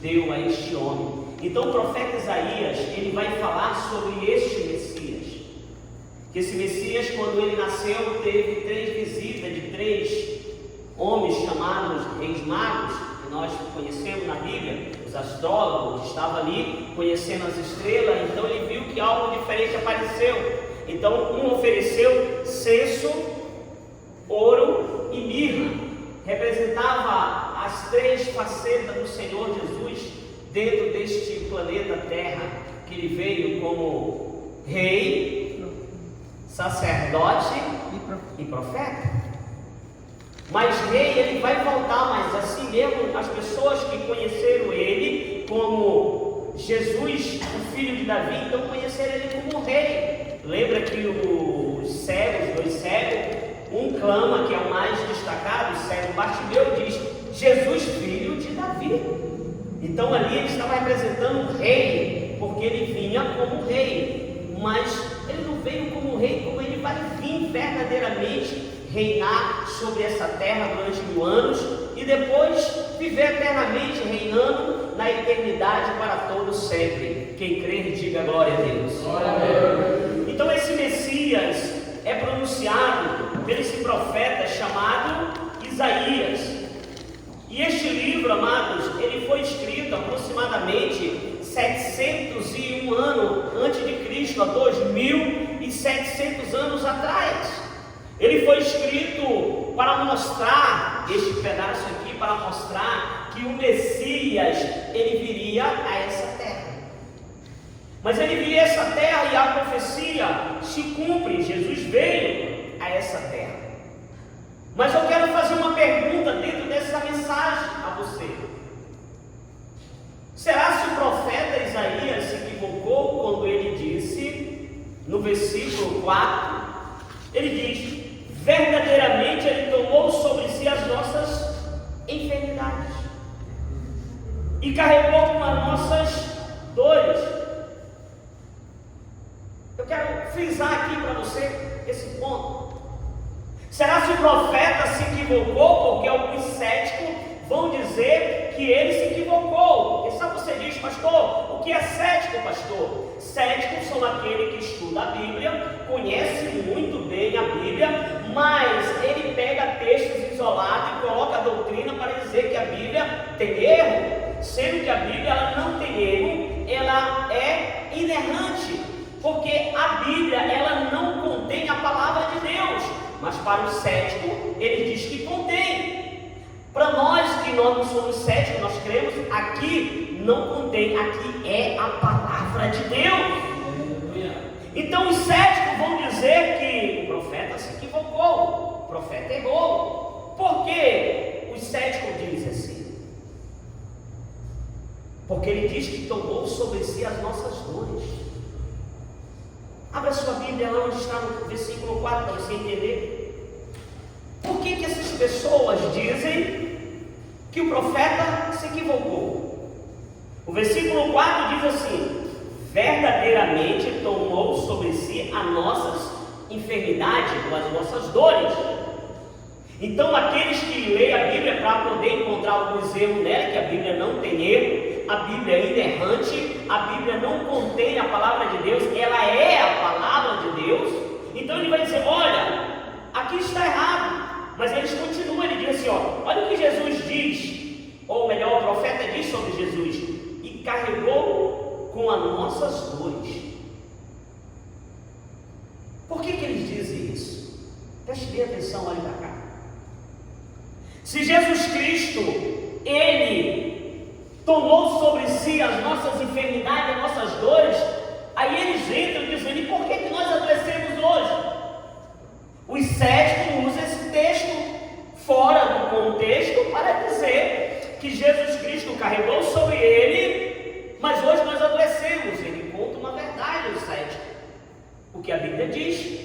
deu a este homem. Então o profeta Isaías, ele vai falar sobre este Messias. Que esse Messias, quando ele nasceu, teve 3 visitas de 3 homens chamados reis magos, que nós conhecemos na Bíblia, os astrólogos, que estavam ali conhecendo as estrelas. Então ele viu que algo diferente apareceu. Então um ofereceu censo, ouro e mirra. Representava as 3 facetas do Senhor Jesus dentro deste planeta Terra, que ele veio como rei, sacerdote e profeta. Mas rei, ele vai voltar, mas assim mesmo as pessoas que conheceram ele como Jesus, o filho de Davi, então conheceram ele como rei. Lembra que os cegos, 2 cegos, um clama, que é o mais destacado, o cego Bartimeu diz: Jesus, filho de Davi. Então ali ele estava representando o rei, porque ele vinha como rei, mas ele não veio como rei, como ele vai vir verdadeiramente reinar sobre essa terra durante 1000 anos e depois viver eternamente reinando na eternidade para todos sempre. Quem crer, diga glória a Deus. Glória a Deus. Então esse Messias é pronunciado por esse profeta chamado Isaías. E este livro, amados, ele foi escrito aproximadamente 701 anos antes de Cristo, há 2700 anos atrás. Ele foi escrito para mostrar, este pedaço aqui, para mostrar que o Messias, ele viria a essa terra. Mas ele viria a essa terra e a profecia se cumpre. Jesus veio a essa terra. Mas eu quero fazer uma pergunta dentro dessa mensagem a você. Será que o profeta Isaías se equivocou quando ele disse, no versículo 4, ele diz: verdadeiramente ele tomou sobre si as nossas enfermidades e carregou com as nossas dores. Eu quero frisar aqui para você esse ponto. Será que o profeta se equivocou? Porque alguns céticos vão dizer que ele se equivocou. E sabe, você diz: pastor, o que é cético, pastor? Céticos são aqueles que estudam a Bíblia, conhecem muito bem a Bíblia, mas ele pega textos isolados e coloca a doutrina para dizer que a Bíblia tem erro, sendo que a Bíblia ela não tem erro, ela é inerrante, porque a Bíblia ela não contém a palavra de Deus, mas para o cético ele diz que contém. Para nós que nós não somos céticos, nós cremos, aqui não contém, aqui é a palavra de Deus. Então os céticos vão dizer que o profeta se equivocou, o profeta errou. Por que os céticos dizem assim? Porque ele diz que tomou sobre si as nossas dores. Abra sua Bíblia lá onde está no versículo 4 para você entender. Por que essas pessoas dizem que o profeta se equivocou? O versículo 4 diz assim: verdadeiramente tomou sobre si as nossas enfermidades ou as nossas dores. Então aqueles que leem a Bíblia para poder encontrar alguns erros nela, que a Bíblia não tem erro, a Bíblia é inerrante, a Bíblia não contém a palavra de Deus, ela é a palavra de Deus. Então ele vai dizer: olha, aqui está errado. Mas eles continuam, ele diz assim: ó, olha o que Jesus diz, ou melhor, o profeta diz sobre Jesus: e carregou com as nossas dores. Por que eles dizem isso? Preste bem atenção, olhe para cá. Se Jesus Cristo, ele tomou sobre si as nossas enfermidades, as nossas dores, aí eles entram dizendo: e por que nós adoecemos hoje? Os céticos usam esse texto fora do contexto para dizer que Jesus Cristo carregou sobre ele, mas hoje nós adoecemos. Ele conta uma verdade aos céticos. O que a Bíblia diz?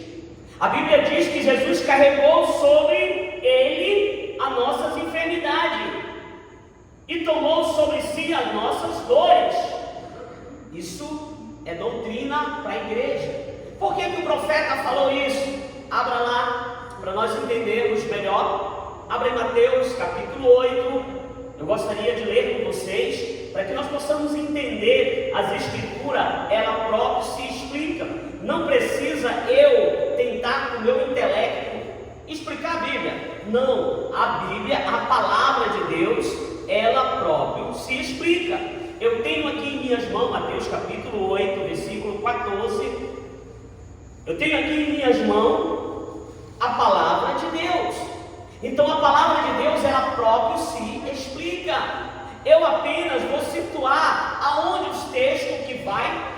A Bíblia diz que Jesus carregou sobre ele as nossas enfermidades e tomou sobre si as nossas dores. Isso é doutrina para a igreja. Por que o profeta falou isso? Abra lá, para nós entendermos melhor. Abra em Mateus capítulo 8. Eu gostaria de ler com vocês, para que precisamos entender as Escrituras, ela própria se explica. Não precisa eu tentar com o meu intelecto explicar a Bíblia. Não, a Bíblia, a palavra de Deus, ela própria se explica. Eu tenho aqui em minhas mãos Mateus capítulo 8, versículo 14. Eu tenho aqui em minhas mãos a palavra de Deus. Então a palavra de Deus, ela própria se explica. Eu apenas vou situar aonde os textos que vai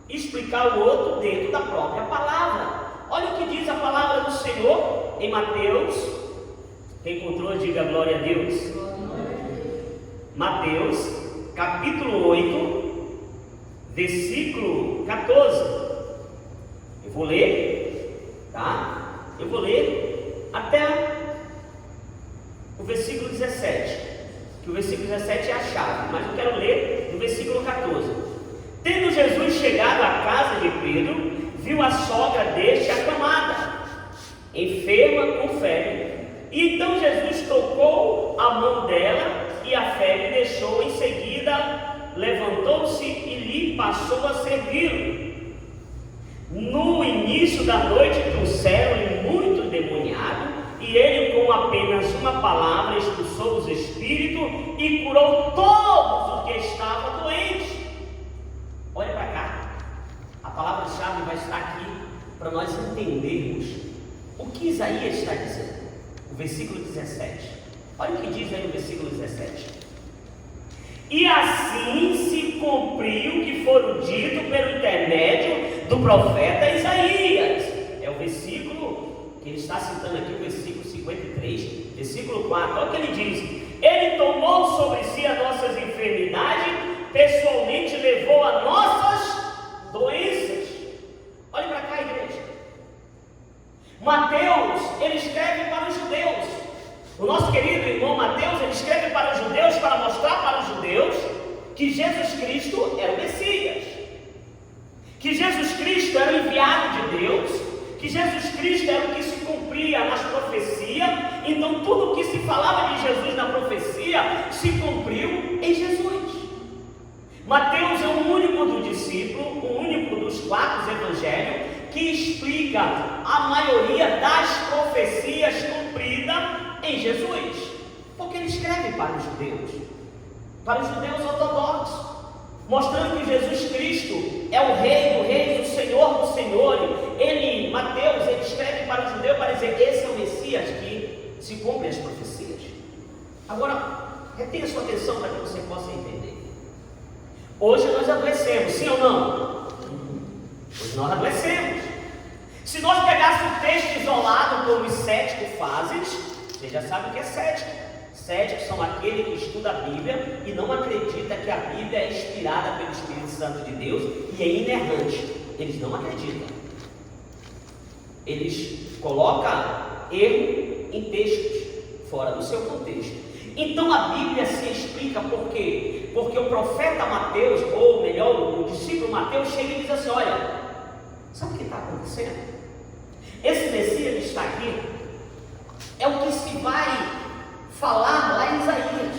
explicar o outro dentro da própria palavra. Olha o que diz a palavra do Senhor em Mateus. Quem encontrou, diga glória a Deus. Mateus capítulo 8, versículo 14. Eu vou ler, tá? Eu vou ler até o versículo 17, que o versículo 17 é a chave, mas eu quero ler do versículo 14. Tendo Jesus chegado à casa de Pedro, viu a sogra deste acamada, enferma com febre. E então Jesus tocou a mão dela, e a febre deixou. Em seguida levantou-se e lhe passou a servir. No início da noite trouxeram-lhe muito endemoniado, e ele com apenas uma palavra expulsou os espíritos e curou todos os que estavam doentes. Olha para cá, a palavra-chave vai estar aqui para nós entendermos o que Isaías está dizendo. O versículo 17, olha o que diz aí no versículo 17: e assim se cumpriu o que foi dito pelo intermédio do profeta Isaías. É o versículo que ele está citando aqui, o versículo 53, versículo 4. Olha o que ele diz: ele tomou sobre si as nossas enfermidades, pessoalmente levou as nossas doenças. Olhe para cá, igreja. Mateus, ele escreve para os judeus. O nosso querido irmão Mateus, ele escreve para os judeus para mostrar para os judeus que Jesus Cristo era o Messias, que Jesus Cristo era o enviado de Deus, que Jesus Cristo era o que se cumpria nas profecias. Então tudo o que se falava de Jesus na profecia se cumpriu em Jesus. Mateus é o único do discípulo, o único dos 4 evangelhos que explica a maioria das profecias cumpridas em Jesus, porque ele escreve para os judeus ortodoxos, mostrando que Jesus Cristo é o Rei dos Reis, o Senhor dos Senhores. Mateus, ele escreve para os judeus para dizer: esse é o Messias que se cumpre as profecias. Agora, retenha sua atenção para que você possa entender. Hoje nós adoecemos, sim ou não? Hoje nós adoecemos. Se nós pegássemos o texto isolado, como os céticos fazem, você já sabe o que é cético. Céticos são aqueles que estudam a Bíblia e não acreditam que a Bíblia é inspirada pelo Espírito Santo de Deus e é inerrante. Eles não acreditam. Eles colocam erro em textos fora do seu contexto. Então a Bíblia se explica por quê? Porque o profeta Mateus, ou melhor, o discípulo Mateus, chega e diz assim: olha, sabe o que está acontecendo? Esse Messias que está aqui é o que se vai falar lá em Isaías.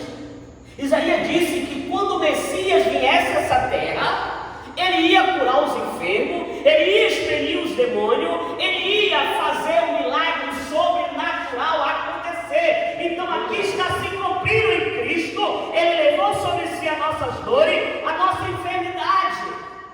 Isaías disse que quando o Messias viesse a essa terra, ele ia curar os enfermos, ele ia expelir os demônios, ele ia fazer um milagre sobrenatural acontecer. Então aqui está se cumprindo em Cristo. Ele levou sobre si as nossas dores, a nossa enfermidade,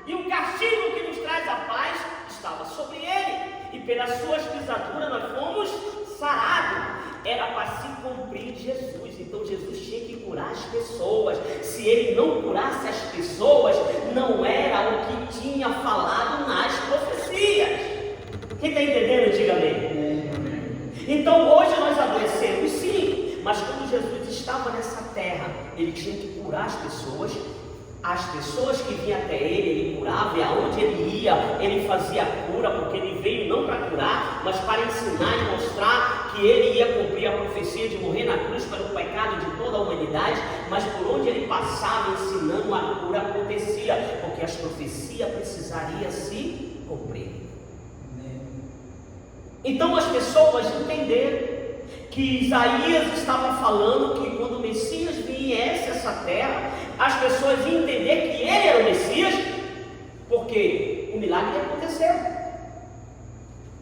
e o castigo que nos traz a paz estava sobre ele, e pelas suas pisaduras nós fomos sarados. Era para se cumprir Jesus. Então Jesus tinha que curar as pessoas. Se ele não curasse as pessoas, não era o que tinha falado nas profecias. Quem está entendendo, diga amém. Então hoje nós adoecemos, sim, mas quando Jesus estava nessa terra, ele tinha que curar as pessoas. As pessoas que vinham até ele curava, e aonde ele ia, ele fazia cura, porque ele veio não para curar, mas para ensinar e mostrar que ele ia cumprir a profecia de morrer na cruz pelo pecado de toda a humanidade. Mas por onde ele passava ensinando, a cura acontecia, porque as profecias precisariam se cumprir. Então as pessoas entenderam que Isaías estava falando que quando o Messias viesse a essa terra, as pessoas entender que ele era o Messias, porque o milagre aconteceu.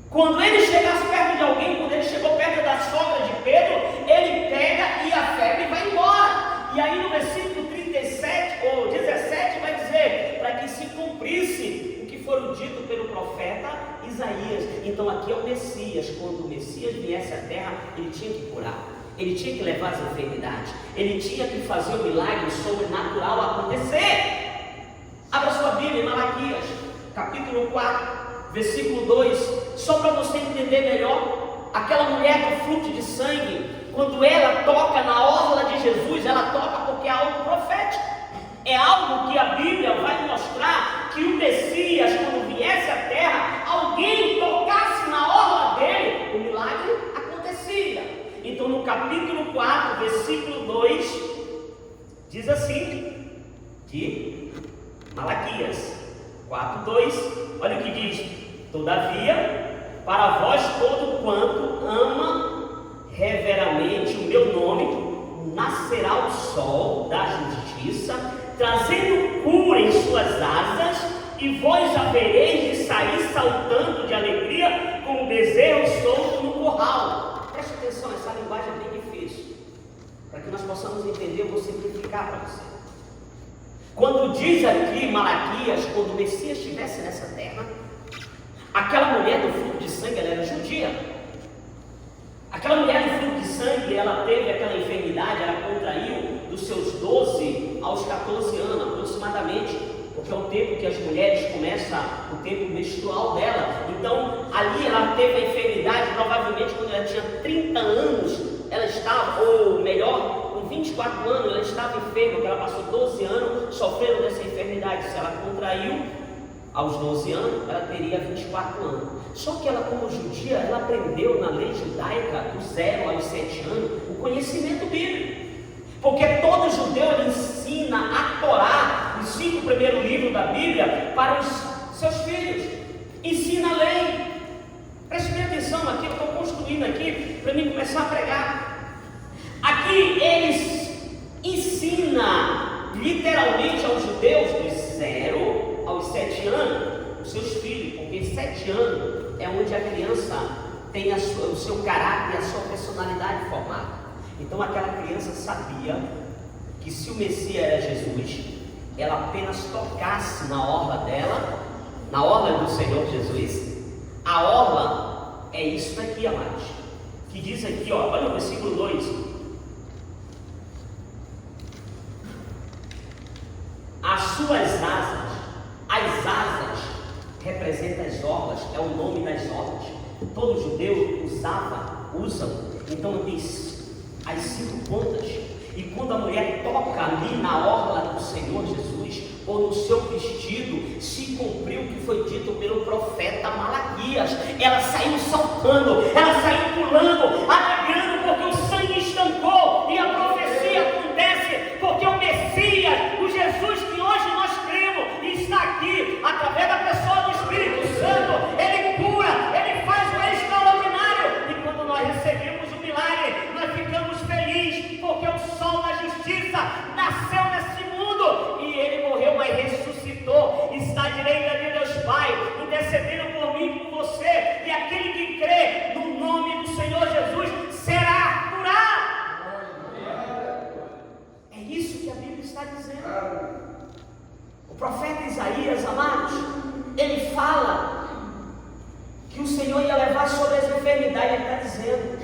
Quando ele chegasse perto de alguém, quando ele chegou perto da sogra de Pedro, ele pega e a febre vai embora. E aí no versículo 37 ou 17 vai dizer, para que se cumprisse o que foi dito pelo profeta Isaías. Então aqui é o Messias. Quando o Messias viesse à terra, ele tinha que curar, ele tinha que levar as enfermidades, ele tinha que fazer o milagre sobrenatural acontecer. Abra sua Bíblia em Malaquias, capítulo 4, versículo 2, só para você entender melhor. Aquela mulher do fluxo de sangue, quando ela toca na orla de Jesus, ela toca porque é algo profético, é algo que a Bíblia vai mostrar que o Messias, quando viesse à terra, alguém tocasse na orla dele, o milagre acontecia. Então no capítulo 4, versículo 2, diz assim, de Malaquias 4:2, olha o que diz: todavia, para vós todo quanto ama reveramente o meu nome, nascerá o sol da justiça, trazendo cura em suas asas, e vós havereis de sair saltando de alegria, como bezerro solto no curral. Preste atenção, essa linguagem é bem difícil, para que nós possamos entender. Eu vou simplificar para você. Quando diz aqui Malaquias, quando o Messias estivesse nessa terra, aquela mulher do fluxo de sangue, ela era judia. Aquela mulher do fluxo de sangue, ela teve aquela enfermidade, ela contraiu dos seus 12 aos 14 anos, aproximadamente, porque é o tempo que as mulheres começam o tempo menstrual dela. Então, ali ela teve a enfermidade, provavelmente quando ela tinha 30 anos, ela estava, ou melhor, com 24 anos, ela estava enferma, porque ela passou 12 anos sofrendo dessa enfermidade. Se ela contraiu aos 12 anos, ela teria 24 anos. Só que ela, como judia, ela aprendeu na lei judaica, do 0 aos 7 anos, o conhecimento bíblico. Porque todo judeu ele ensina a Torá, os 5 primeiros livros da Bíblia, para os seus filhos. Ensina a lei. Preste bem atenção aqui, eu estou construindo aqui para mim começar a pregar. Aqui eles ensinam literalmente aos judeus dos 0 aos 7 anos, os seus filhos, porque 7 anos é onde a criança tem o seu caráter e a sua personalidade formada. Então aquela criança sabia que se o Messias era Jesus, ela apenas tocasse na orla dela, na orla do Senhor Jesus. A orla é isso daqui, amados, que diz aqui, ó, olha o versículo 2. As suas asas, as asas representam as orlas, é o nome das orlas. Todo judeu usam, então diz as 5 pontas. E quando a mulher toca ali na orla do Senhor Jesus, ou no seu vestido, se cumpriu o que foi dito pelo profeta Malaquias. Ela saiu saltando, ela saiu pulando, alegrando, porque o sangue estancou, e a profecia acontece, porque o Messias, o Jesus que hoje nós cremos, está aqui, através da pessoa do Espírito Santo. Ele cura, ele faz o extraordinário, e quando nós recebemos o milagre, nós ficamos felizes, porque o sol da justiça nasceu nesse mundo, e ele morreu, mas ressuscitou, está à direita de Deus Pai, intercedendo por mim e por você, e aquele que crê no nome do Senhor Jesus será curado. É isso que a Bíblia está dizendo. O profeta Isaías, amados, ele fala que o Senhor ia levar sobre as enfermidades. Ele está dizendo,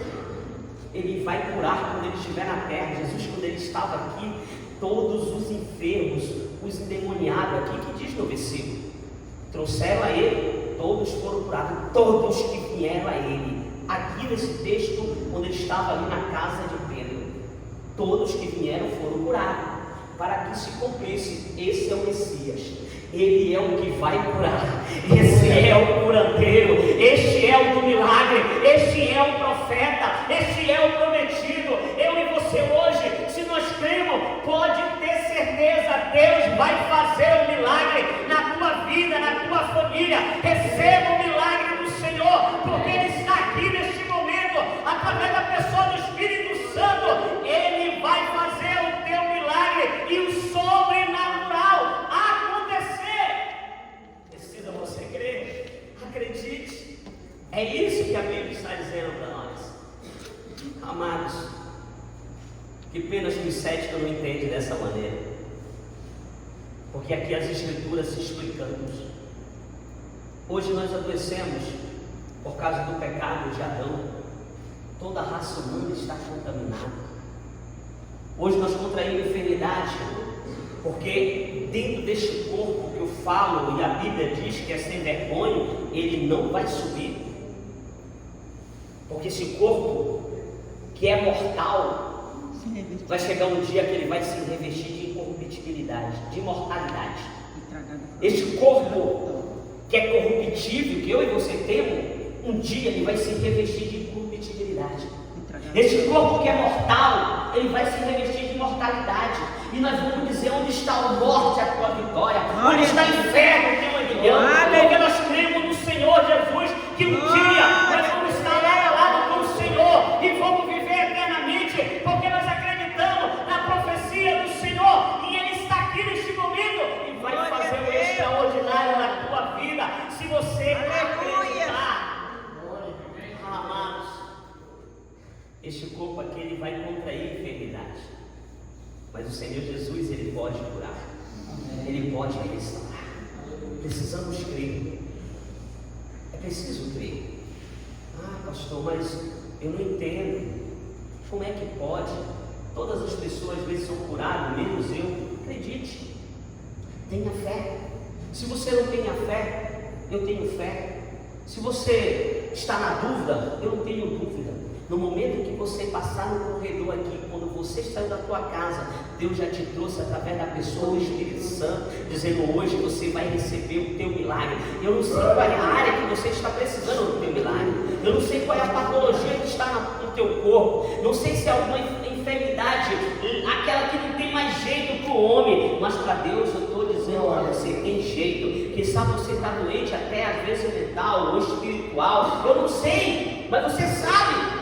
ele vai curar quando ele estiver na terra. Jesus, quando ele estava aqui, todos os enfermos, os endemoniados, aqui que diz no versículo, trouxeram a ele, todos foram curados, todos que vieram a ele. Aqui nesse texto, quando ele estava ali na casa de Pedro, todos que vieram foram curados, para que se cumprisse. Esse é o Messias, ele é o que vai curar, esse é o curandeiro, este é o do milagre, este é o profeta, este é o prometido. Eu e você hoje, se nós cremos, pode ter certeza, Deus vai fazer um milagre na tua vida, na tua família. Receba o milagre do Senhor, porque Ele está aqui neste momento, através da pessoa do Espírito Santo. Ele vai fazer o teu milagre, e o sol porque aqui as Escrituras se explicamos. Hoje nós adoecemos por causa do pecado de Adão. Toda a raça humana está contaminada. Hoje nós contraímos enfermidade, porque dentro deste corpo que eu falo, e a Bíblia diz que é sem vergonha, ele não vai subir. Porque esse corpo que é mortal, vai chegar um dia que ele vai se revestir de incorruptibilidade, de imortalidade. Este corpo que é corruptível, que eu e você temos, um dia ele vai se revestir de incorruptibilidade. Este corpo que é mortal, ele vai se revestir de imortalidade. E nós vamos dizer: onde está a morte, a tua vitória? Onde está o inferno, o teu aguilhão? Porque nós cremos no Senhor Jesus, que um dia nós vamos estar lado a lado com o Senhor e vamos viver eternamente, porque nós acreditamos na profecia do Senhor, e Ele está aqui neste momento e vai fazer o extraordinário na tua vida, se você acreditar. Amados, este corpo aqui ele vai contrair enfermidade, mas o Senhor Jesus ele pode curar, ele pode restaurar. Precisamos crer, é preciso crer. Pastor, mas eu não entendo, como é que pode? Todas as pessoas às vezes são curadas, menos eu. Acredite, tenha fé. Se você não tem a fé, eu tenho fé. Se você está na dúvida, eu não tenho dúvida. No momento que você passar no corredor aqui, quando você saiu da tua casa, Deus já te trouxe através da pessoa do Espírito Santo, dizendo: hoje você vai receber o teu milagre. Eu não sei qual é a área que você está precisando do teu milagre. Eu não sei qual é a patologia que está no teu corpo. Não sei se é alguma enfermidade, aquela que não tem mais jeito para o homem, mas para Deus eu estou dizendo: olha, você tem jeito. Quem sabe você está doente até às vezes mental ou espiritual, eu não sei, mas você sabe.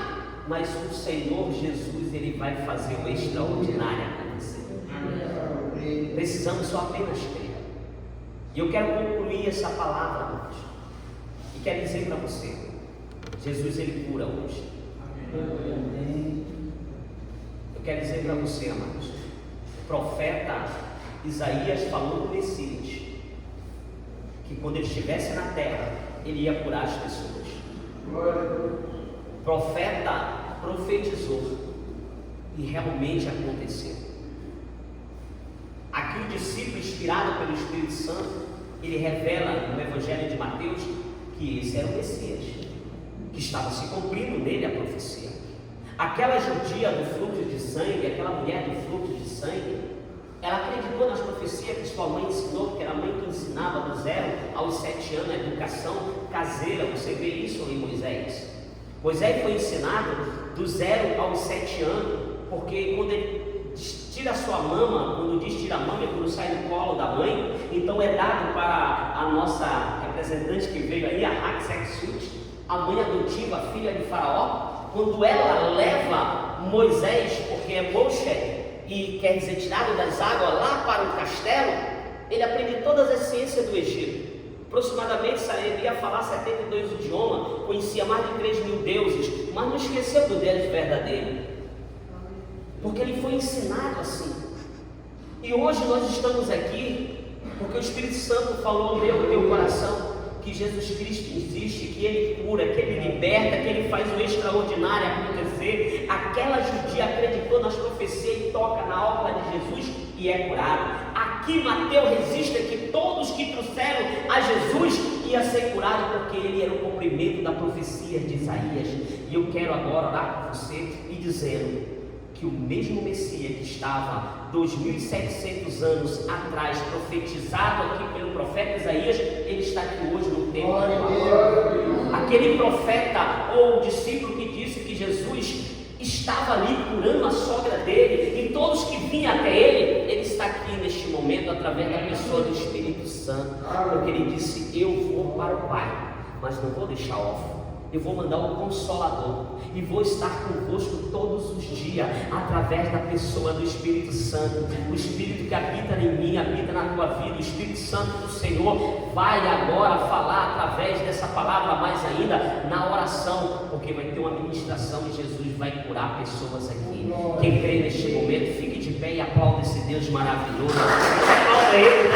Mas o Senhor Jesus, Ele vai fazer o extraordinário acontecer. Precisamos só apenas crer. E eu quero concluir essa palavra hoje, e quero dizer para você: Jesus Ele cura hoje. Eu quero dizer para você, amados, o profeta Isaías falou do Messias, que quando ele estivesse na terra, ele ia curar as pessoas. O profeta profetizou, e realmente aconteceu. Aqui o discípulo, inspirado pelo Espírito Santo, ele revela no Evangelho de Mateus que esse era o Messias, que estava se cumprindo nele a profecia. Aquela judia do fluxo de sangue, aquela mulher do fluxo de sangue, ela acreditou nas profecias que sua mãe ensinou, porque era a mãe que ensinava do 0 aos 7 anos a educação caseira. Você vê isso em Moisés. Moisés foi ensinado do 0 aos 7 anos, porque quando ele tira a sua mama, quando diz tira a mama, é quando sai do colo da mãe, então é dado para a nossa representante que veio aí, a Hatshepsut, a mãe adotiva, a filha de Faraó, quando ela leva Moisés, porque é Moshe, e quer dizer tirado das águas lá para o castelo, ele aprende todas as ciências do Egito. Aproximadamente sabia falar 72 idiomas, conhecia mais de 3.000 deuses, mas não esqueceu do Deus verdadeiro, porque ele foi ensinado assim. E hoje nós estamos aqui porque o Espírito Santo falou no meu teu coração que Jesus Cristo existe, que Ele cura, que Ele liberta, que Ele faz o extraordinário acontecer. Aquela judia acreditou nas profecias e toca na obra de Jesus e é curado. Aqui Mateus registra que todos que trouxeram a Jesus iam ser curados, porque Ele era o cumprimento da profecia de Isaías. E eu quero agora orar com você e dizendo que o mesmo Messias que estava 2.700 anos atrás, profetizado aqui pelo profeta Isaías, ele está aqui hoje no templo. Aquele profeta ou discípulo que disse que Jesus estava ali curando a sogra dele, e todos que vinham até ele, ele está aqui neste momento através da pessoa do Espírito Santo, porque ele disse: eu vou para o Pai, mas não vou deixar órfão. Eu vou mandar um Consolador e vou estar convosco todos os dias, através da pessoa do Espírito Santo. O Espírito que habita em mim, habita na tua vida. O Espírito Santo do Senhor vai agora falar através dessa palavra, mais ainda na oração, porque vai ter uma ministração e Jesus vai curar pessoas aqui. Quem crê neste momento, fique de pé e aplaude esse Deus maravilhoso. Aplauda Ele.